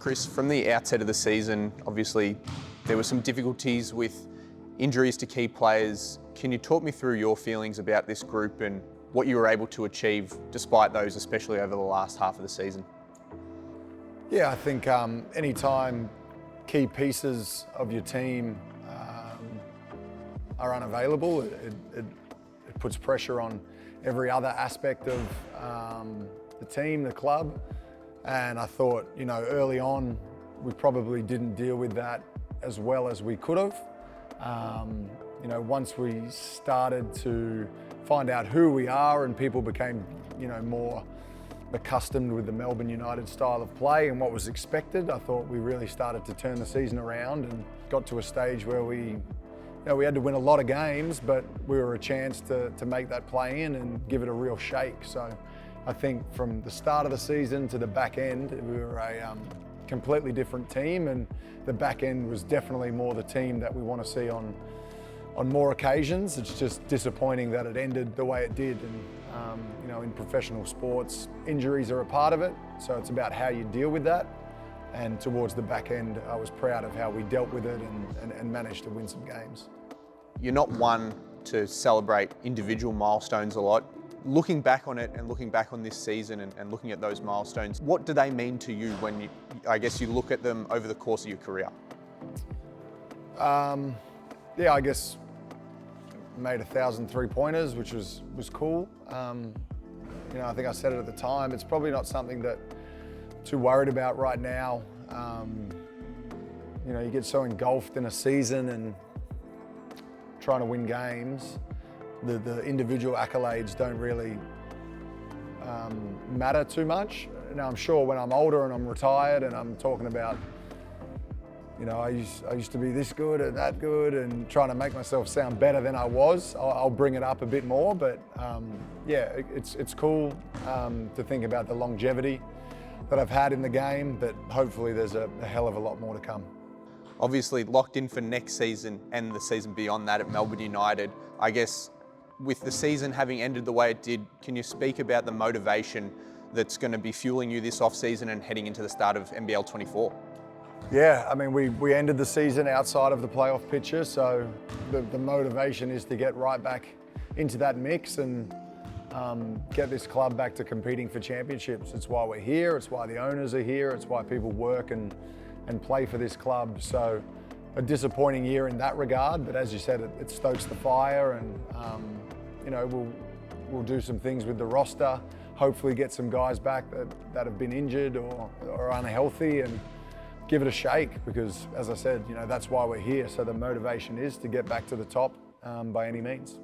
Chris, from the outset of the season, obviously there were some difficulties with injuries to key players. Can you talk me through your feelings about this group and what you were able to achieve despite those, especially over the last half of the season? Yeah, I think anytime key pieces of your team are unavailable, it puts pressure on every other aspect of the team, the club. And I thought, early on, we probably didn't deal with that as well as we could have. Once we started to find out who we are and people became, more accustomed with the Melbourne United style of play and what was expected, I thought we really started to turn the season around and got to a stage where we had to win a lot of games, but we were a chance to make that play in and give it a real shake. So I think from the start of the season to the back end, we were a completely different team, and the back end was definitely more the team that we want to see on more occasions. It's just disappointing that it ended the way it did. And in professional sports, injuries are a part of it, so it's about how you deal with that. And towards the back end, I was proud of how we dealt with it and managed to win some games. You're not one to celebrate individual milestones a lot. Looking back on it and looking back on this season and looking at those milestones, what do they mean to you when you look at them over the course of your career? I guess made 1,000 three-pointers, which was cool. I think I said it at the time, it's probably not something that too worried about right now. You get so engulfed in a season and trying to win games, the individual accolades don't really matter too much. Now, I'm sure when I'm older and I'm retired and I'm talking about, I used to be this good and that good and trying to make myself sound better than I was, I'll bring it up a bit more. But it's cool to think about the longevity that I've had in the game, but hopefully there's a hell of a lot more to come. Obviously locked in for next season and the season beyond that at Melbourne United. I guess with the season having ended the way it did, can you speak about the motivation that's going to be fueling you this off-season and heading into the start of NBL24? Yeah, I mean, we ended the season outside of the playoff picture, so the motivation is to get right back into that mix and get this club back to competing for championships. It's why we're here, it's why the owners are here, it's why people work and play for this club. So a disappointing year in that regard, but as you said, it stokes the fire, and we'll do some things with the roster, hopefully get some guys back that have been injured or unhealthy and give it a shake, because as I said, that's why we're here. So the motivation is to get back to the top by any means.